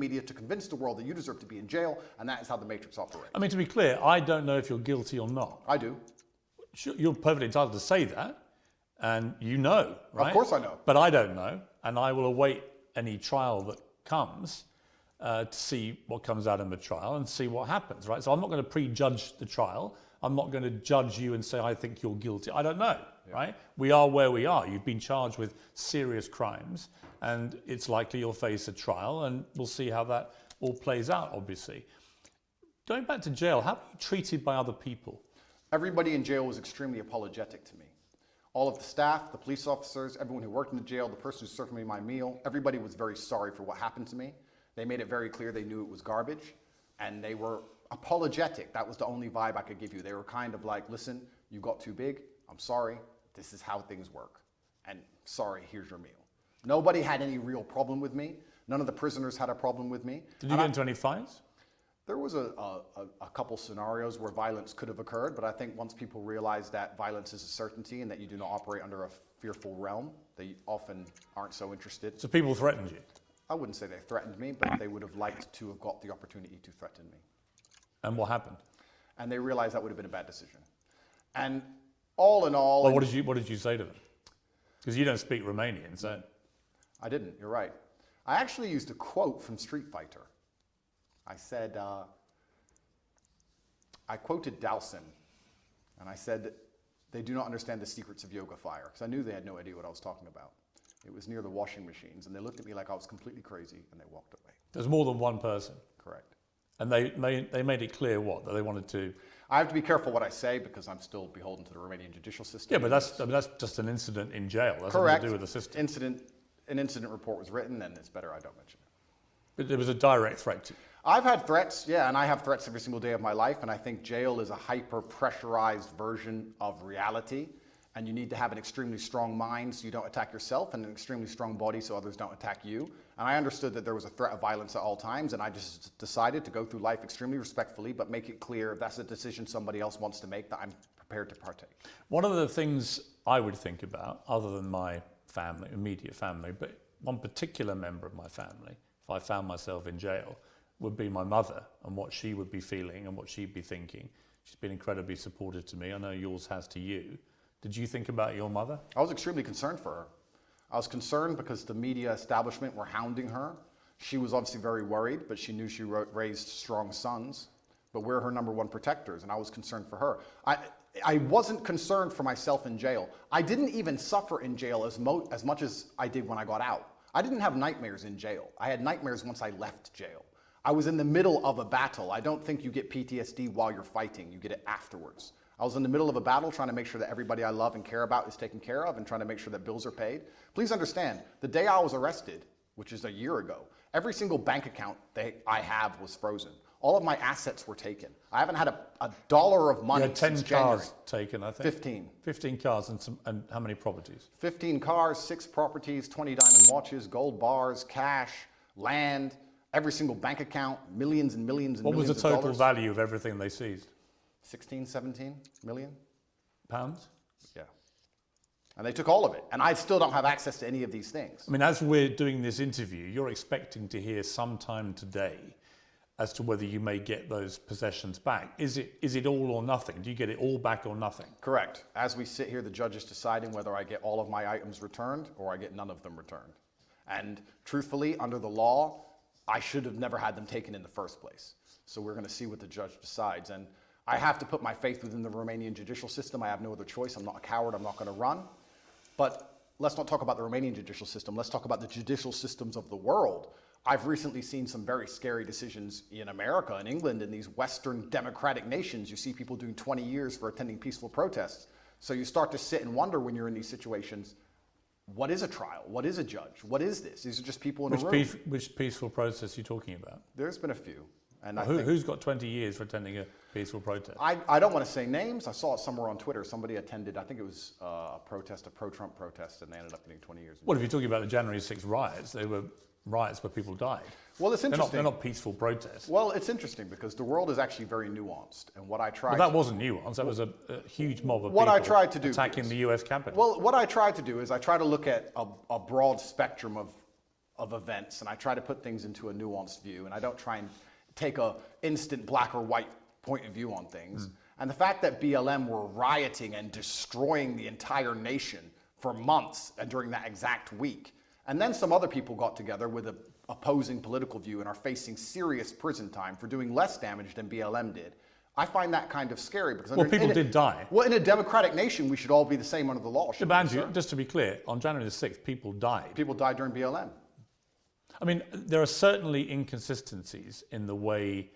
media to convince the world that you deserve to be in jail, and that is how the Matrix operates. I mean, to be clear, I don't know if you're guilty or not. I do. You're perfectly entitled to say that, and you know, right? Of course I know. But I don't know, and I will await any trial that comes to see what comes out in the trial and see what happens, right? So I'm not going to prejudge the trial. I'm not going to judge you and say, I think you're guilty. I don't know, right? We are where we are. You've been charged with serious crimes, and it's likely you'll face a trial, and we'll see how that all plays out, obviously. Going back to jail, how are you treated by other people? Everybody in jail was extremely apologetic to me. All of the staff, the police officers, everyone who worked in the jail, the person who served me my meal, everybody was very sorry for what happened to me. They made it very clear they knew it was garbage, and they were apologetic. That was the only vibe I could give you. They were kind of like, listen, you got too big. I'm sorry. This is how things work. And sorry, here's your meal. Nobody had any real problem with me. None of the prisoners had a problem with me. Did you get into any fights? There was a couple scenarios where violence could have occurred, but I think once people realize that violence is a certainty and that you do not operate under a fearful realm, they often aren't so interested. So people threatened you? I wouldn't say they threatened me, but they would have liked to have got the opportunity to threaten me. And what happened? And they realized that would have been a bad decision. And all in all... Well, what did you say to them? Because you don't speak Romanian, so... I didn't, you're right. I actually used a quote from Street Fighter. I said, I quoted Dowson, and I said, they do not understand the secrets of yoga fire, because I knew they had no idea what I was talking about. It was near the washing machines, and they looked at me like I was completely crazy, and they walked away. There's more than one person? Correct. And they made it clear what? That they wanted to... I have to be careful what I say, because I'm still beholden to the Romanian judicial system. Yeah, but that's just an incident in jail. That's Correct. nothing to do with the system. An incident report was written, and it's better I don't mention it. But there was a direct threat to you. I've had threats, yeah, and I have threats every single day of my life, and I think jail is a hyper-pressurized version of reality, and you need to have an extremely strong mind so you don't attack yourself, and an extremely strong body so others don't attack you. And I understood that there was a threat of violence at all times, and I just decided to go through life extremely respectfully, but make it clear if that's a decision somebody else wants to make, that I'm prepared to partake. One of the things I would think about, other than my family, immediate family, but one particular member of my family, if I found myself in jail, would be my mother and what she would be feeling and what she'd be thinking. She's been incredibly supportive to me. I know yours has to you. Did you think about your mother? I was extremely concerned for her. I was concerned because the media establishment were hounding her. She was obviously very worried, but she knew she raised strong sons. But we're her number one protectors, and I was concerned for her. I wasn't concerned for myself in jail. I didn't even suffer in jail as much as I did when I got out. I didn't have nightmares in jail. I had nightmares once I left jail. I was in the middle of a battle. I don't think you get PTSD while you're fighting. You get it afterwards. I was in the middle of a battle trying to make sure that everybody I love and care about is taken care of and trying to make sure that bills are paid. Please understand, the day I was arrested, which is a year ago, every single bank account that I have was frozen. All of my assets were taken. I haven't had a dollar of money since January. 10 cars taken, I think. 15. 15 cars and how many properties? 15 cars, 6 properties, 20 diamond watches, gold bars, cash, land, every single bank account, millions and millions and what millions was the of total dollars. value of everything they seized? 16, 17 million? Pounds? Yeah. And they took all of it. And I still don't have access to any of these things. I mean, as we're doing this interview, you're expecting to hear sometime today as to whether you may get those possessions back. Is it all or nothing? Do you get it all back or nothing? Correct. As we sit here, the judge is deciding whether I get all of my items returned or I get none of them returned. And truthfully, under the law, I should have never had them taken in the first place. So we're going to see what the judge decides. And I have to put my faith within the Romanian judicial system. I have no other choice. I'm not a coward. I'm not going to run. But let's not talk about the Romanian judicial system. Let's talk about the judicial systems of the world. I've recently seen some very scary decisions in America and England and these Western democratic nations. You see people doing 20 years for attending peaceful protests. So you start to sit and wonder when you're in these situations, what is a trial? What is a judge? What is this? These are just people in a room. Which peaceful protest are you talking about? There's been a few. And who's got 20 years for attending a peaceful protest? I don't want to say names. I saw it somewhere on Twitter. Somebody attended, I think it was a pro-Trump protest, and they ended up getting 20 years. Well, if you're talking about the January 6th riots, they were riots where people died. Well, it's interesting. They're not peaceful protests. Well, it's interesting because the world is actually very nuanced. And what I tried... Well, that wasn't nuanced. That was a huge mob of what people I tried to do attacking the US Capitol. Well, what I tried to do is I try to look at a broad spectrum of events, and I try to put things into a nuanced view, and I don't try and take a instant black or white point of view on things. And the fact that BLM were rioting and destroying the entire nation for months and during that exact week, and then some other people got together with an opposing political view and are facing serious prison time for doing less damage than BLM did. I find that kind of scary because people did die. Well, in a democratic nation, we should all be the same under the law. But Andrew, just to be clear, on January the 6th, people died. People died during BLM. I mean, there are certainly inconsistencies in the way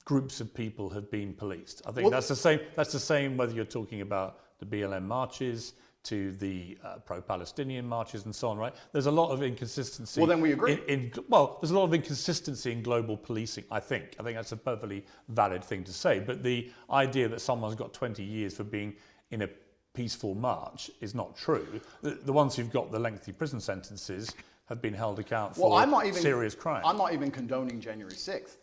groups of people have been policed. I think that's the same. That's the same whether you're talking about the BLM marches to the pro-Palestinian marches and so on, right? There's a lot of inconsistency. Well, then we agree. There's a lot of inconsistency in global policing, I think. I think that's a perfectly valid thing to say. But the idea that someone's got 20 years for being in a peaceful march is not true. The ones who've got the lengthy prison sentences have been held account for serious crime. I'm not even condoning January 6th.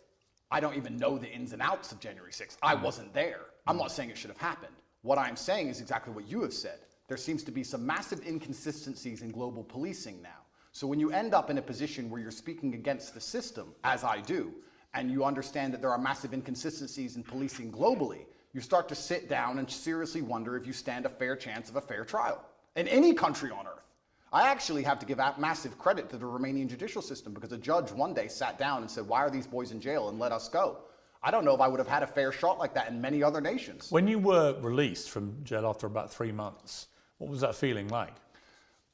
I don't even know the ins and outs of January 6th. I wasn't there. I'm not saying it should have happened. What I'm saying is exactly what you have said. There seems to be some massive inconsistencies in global policing now. So when you end up in a position where you're speaking against the system, as I do, and you understand that there are massive inconsistencies in policing globally, you start to sit down and seriously wonder if you stand a fair chance of a fair trial in any country on earth. I actually have to give massive credit to the Romanian judicial system because a judge one day sat down and said, why are these boys in jail, and let us go. I don't know if I would have had a fair shot like that in many other nations. When you were released from jail after about 3 months, what was that feeling like?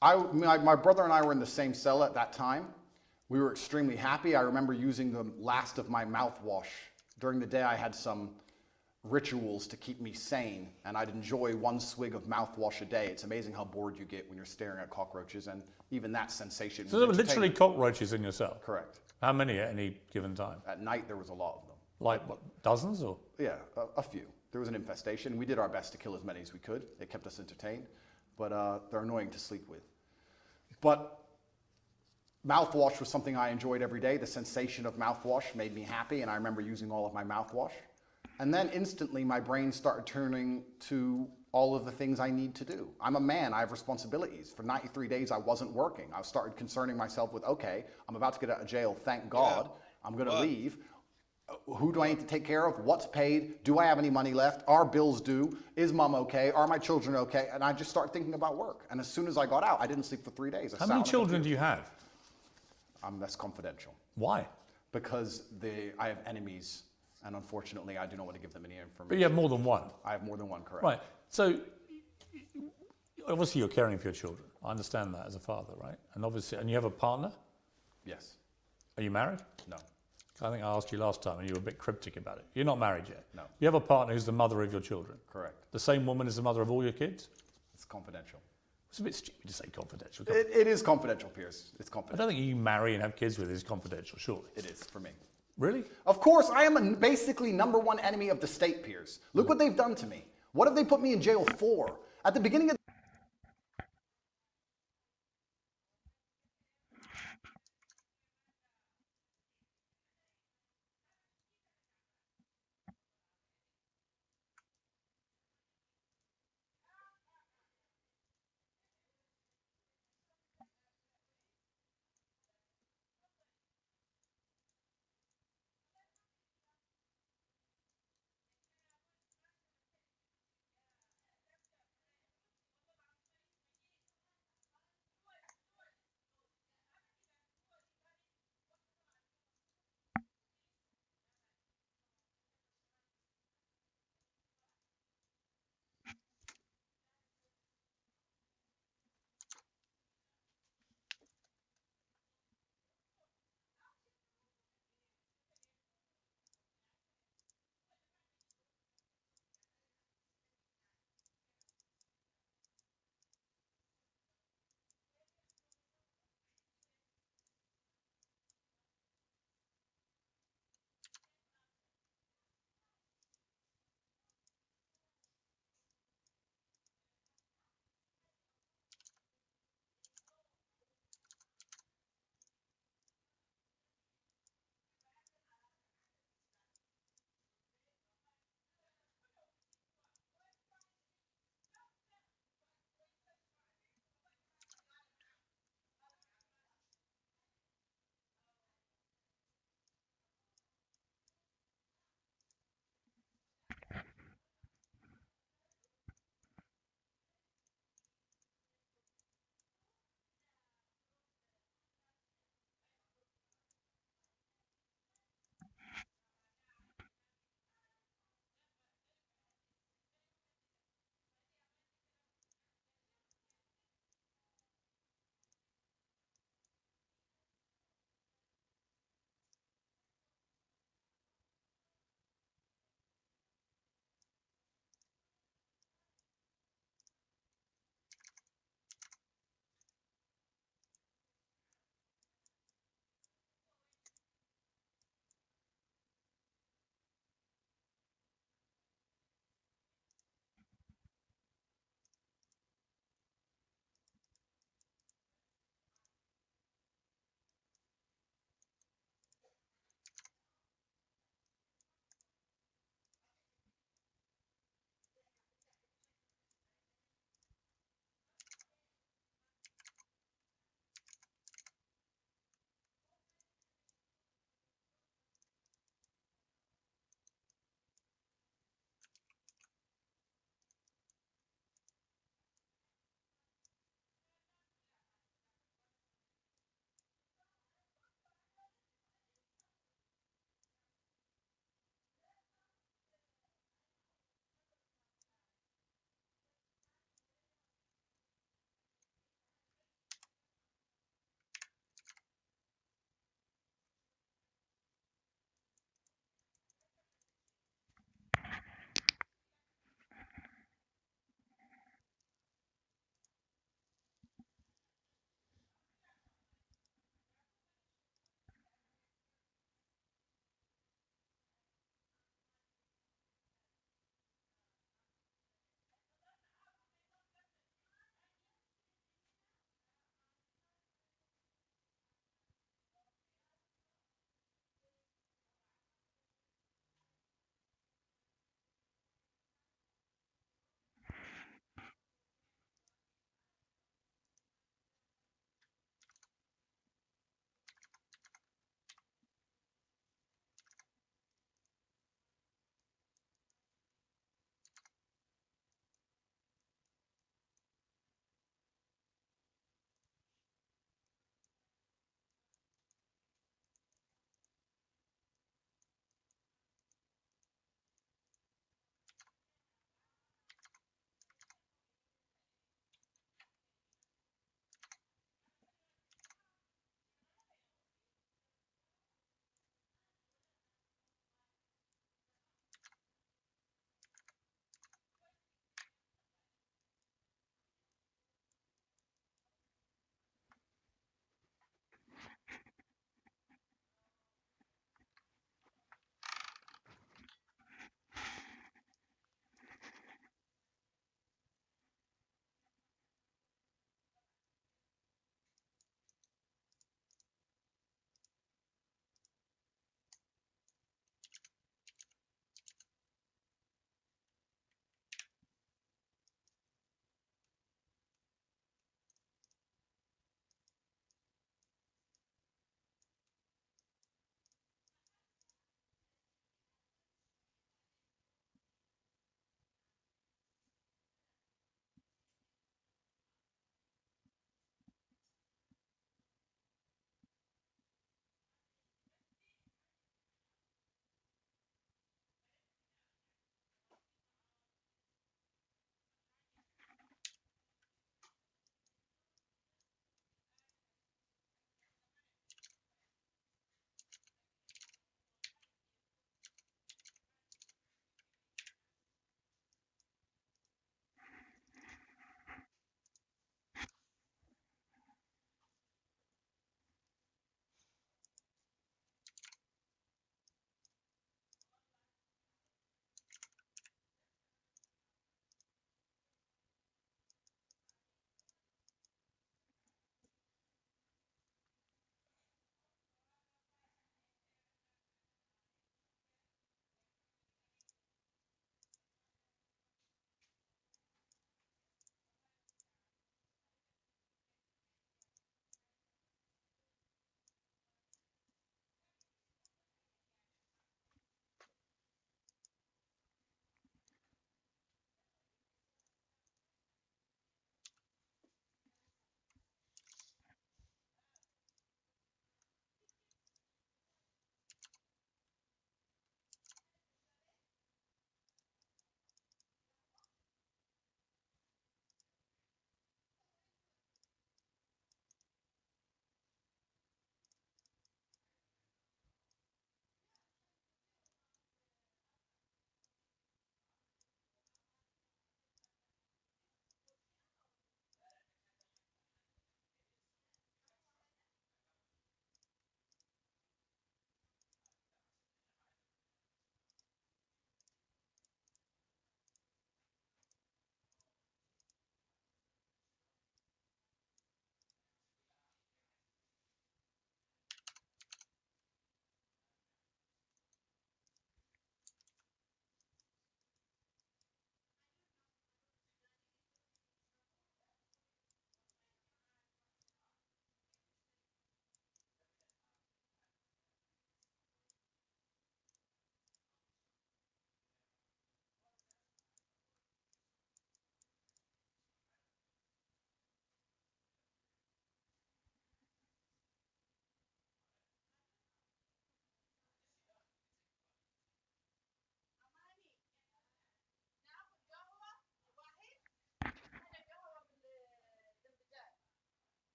My brother and I were in the same cell at that time. We were extremely happy. I remember using the last of my mouthwash. During the day, I had some rituals to keep me sane, and I'd enjoy 1 swig of mouthwash a day. It's amazing how bored you get when you're staring at cockroaches, and even that sensation. So there were literally cockroaches in your cell? Correct. How many at any given time? At night, there was a lot of them. Like what, dozens or? Yeah, a few. There was an infestation. We did our best to kill as many as we could. It kept us entertained, but they're annoying to sleep with. But mouthwash was something I enjoyed every day. The sensation of mouthwash made me happy, and I remember using all of my mouthwash. And then instantly my brain started turning to all of the things I need to do. I'm a man, I have responsibilities. For 93 days I wasn't working. I started concerning myself with, okay, I'm about to get out of jail, thank God. I'm gonna leave. Who do I need to take care of? What's paid? Do I have any money left? Are bills due? Is mom okay? Are my children okay? And I just started thinking about work. And as soon as I got out, I didn't sleep for 3 days. How many children do you have? That's confidential. Why? Because I have enemies. And unfortunately, I do not want to give them any information. But you have more than one. I have more than one, correct. Right. So, obviously you're caring for your children. I understand that as a father, right? And obviously, and you have a partner? Yes. Are you married? No. I think I asked you last time and you were a bit cryptic about it. You're not married yet? No. You have a partner who's the mother of your children? Correct. The same woman is the mother of all your kids? It's confidential. It's a bit stupid to say confidential. It is confidential, Piers. It's I confidential. don't think you marry and have kids with is confidential, surely. It is for me. Really? Of course, I am basically #1 enemy of the state, Piers. Look what they've done to me. What have they put me in jail for? At the beginning of